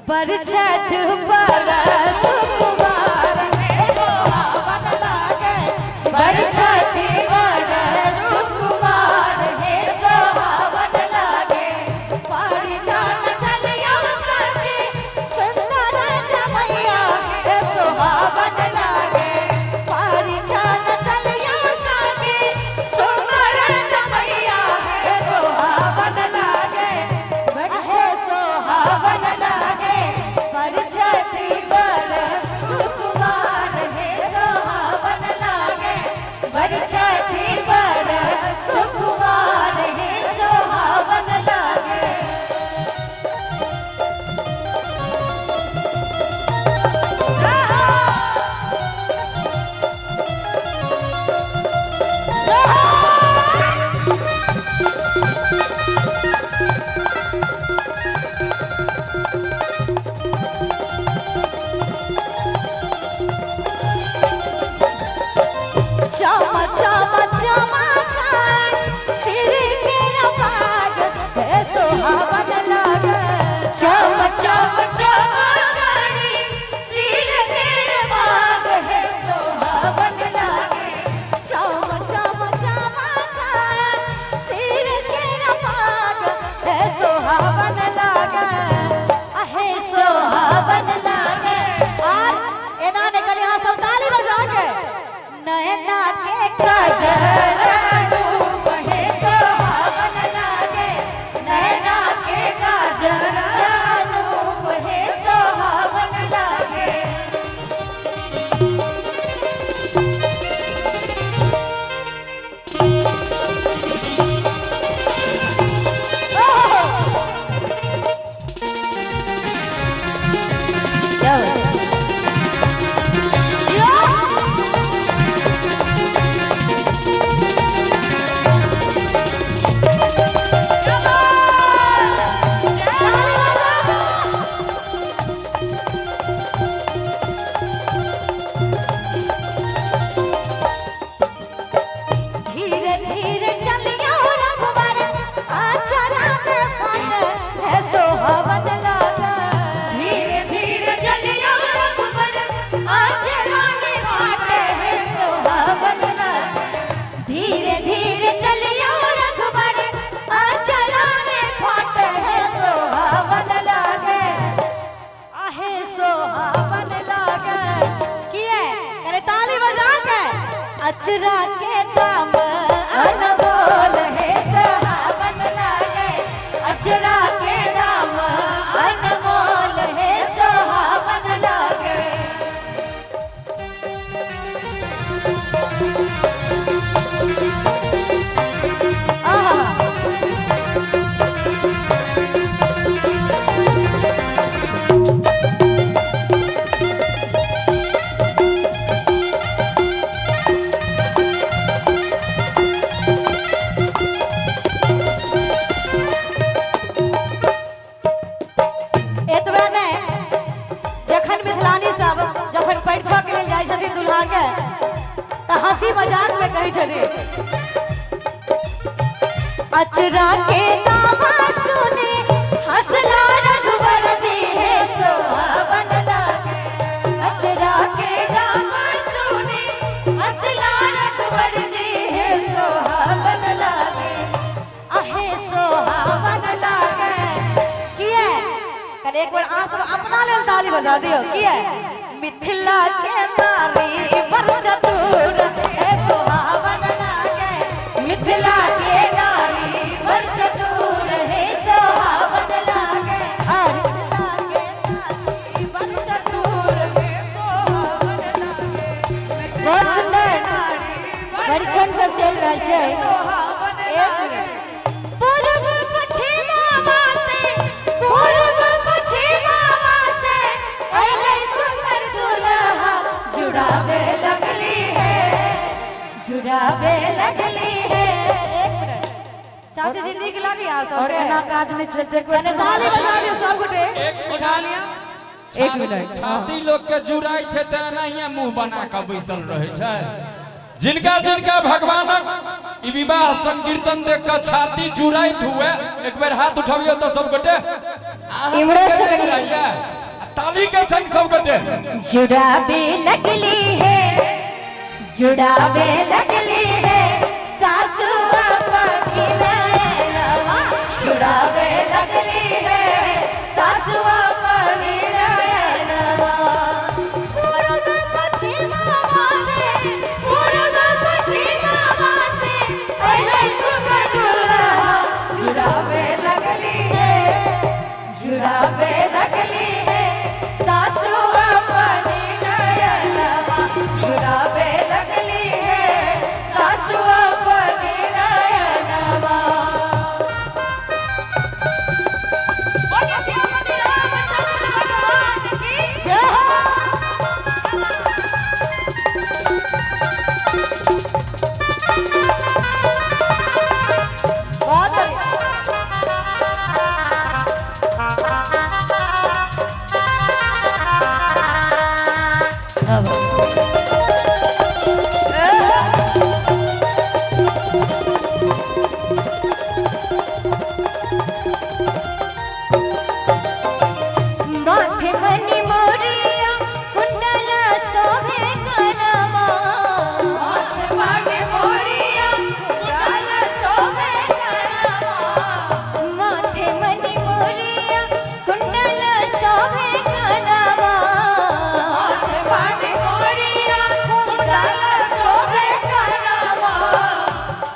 बरछट बरस कुमार है सोहावन लागे बरछट बरस कुमार है सोहावन लागे परिछन चलिया सखी सुंदर जमैया है सोहावन लागे परिछन चलिया सखी सुंदर जमैया है सोहावन लागे है सोहावन लागे परछटी बरस कुमार है सोहावन लागे परछटी बरस कुमार है सोहावन लागे चम चम चमकाए सिर के रपाग है सोहावन लागे चम चम चमकाए सिर के रपाग है सोहावन लागे चम चम चमकाए सिर के रपाग है सोहावन लागे है सोहावन लागे और एना ने कल यहाँ सब ताली बजा के नैना के काजल रूप है सोहावन लागे नैना के काजल रूप है सोहावन लागे धीरे धीरे चलियो रघुवर आचरा में फन है सोहावन लागे धीरे धीरे चलियो रघुवर आचरा में फन है सोहावन लागे धीरे धीरे चलियो रघुवर आचरा में फन है सोहावन लागे आहे सोहावन लागे किए करे ताली बजा के अचरा के दाम अनमोल है सोहावन लागे अचरा के दाम अनमोल है सोहावन लागे एतबे नहीं जखन मिथिलानी सब जखन परीक्षा के लिए जाय छथिन दुल्हा के त हंसी मजाक में कहै छथिन अचरा के दाम सुने हंसला रघुवर जी है सोहावन लागे अचरा के दाम सुने हंसला रघुवर जी है सोहावन लागे आहे सोहावन लागे किए करे एक बार आ सब अपना लेल ताली बजा दियो किए मिथिला के नारी पर चतुर है सोहावन लागे मिथिला के नारी पर चतुर है सोहावन लागे मिथिला के नारी पर चतुर है सोहावन लागे बहुत सुंदर परीक्षण सब चल रहा है एक मिनट पूर्व पश्चिमा से पूर्व पश्चिमा से अइले सुंदर दुल्हा जुड़ावे लगली है एक मिनट चाची जी नीक लागी आ सब और एना काज नहीं चलते कोई कने ताली बजा दियो सब गोटे एक उठा लिया एक मिनट छाती लोग के जुड़ाई छै त एनाहिए मुंह बना के बैसल रहे छै जिनका जिनका भगवानक ई विवाह संकीर्तन देख कर छाती जुड़ाइत हुए एक बार हाथ उठाइयो तो सब गोटे इमरो से करिए ताली के संग सब गोटे जुड़ावे लगली है जुड़ावे लगली है सासू अपनी नैनवा जुड़ावे लगली है सासू अपनी नैनवा पूरब पश्चिमवा से पहले सुगर दुल्हा जुड़ावे लगली है जुड़ावे लगली है सासू अपनी नैनवा जुड़ावे लगली है सासू अपनी नैनवा बोलिए श्रीमती रामचंद्र भगवान की जय हो बहुत बढ़िया माथे मनी मोरिया कुंडल शोभे करमा माथे मनी मोरिया कुंडल शोभे करमा माथे मनी मोरिया कुंडल शोभे करमा माथे मनी मोरिया कुंडल शोभे करमा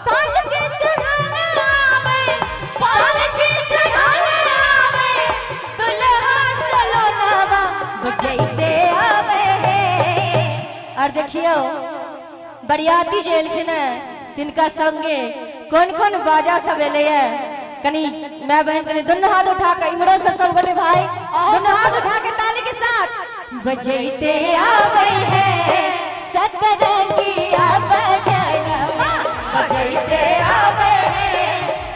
पाल के चढ़ाने आवे पाल के चढ़ाने आवे दुल्हा सलोनावा बजैते आवे और देखियो बरियाती जेल के ना तिनका संगे कौन कौन बाजा सब एले है कनी मैं बहन कनी दोनों हाथ उठा के इमरो से सब गोटे भाई दोनों हाथ उठा के ताली के साथ बजैते आवे है सतरंगिया बजनवा बजैते आवे है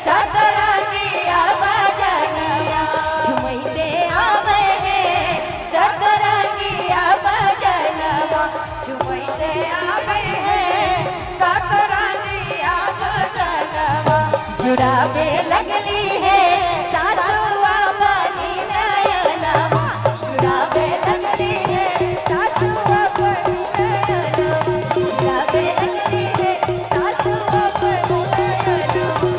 सतरंगिया बजनवा झुमैते आवे है सतरंगिया बजनवा झुमैते आवे है सतरंगिया बजनवा जुड़ावे लगली है सासू अपनी नयनवा जुड़ावे लगली है सासू अपनी नयनवा जुड़ावे लगली है सासू अपनी नयनवा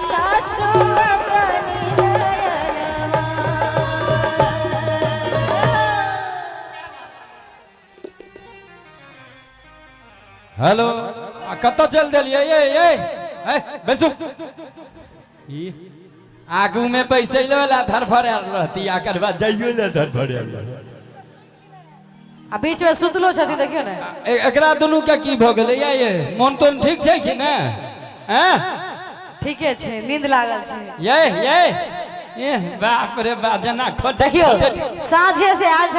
सासू अपनी नयनवा हेलो कत चल दिलिए ये बैसु आगू में पैसे ला धरफड़ रहती आकर बाद जाइयो ले धरफड़ आ बीच में सुतलो छथि देखियो ने एकरा दुनू के की भ गेलै ये मन तो ठीक छै कि ने हैं ठीके छै नींद लागल छै ये बाप रे बा जना खोट देखियो साँझे से आज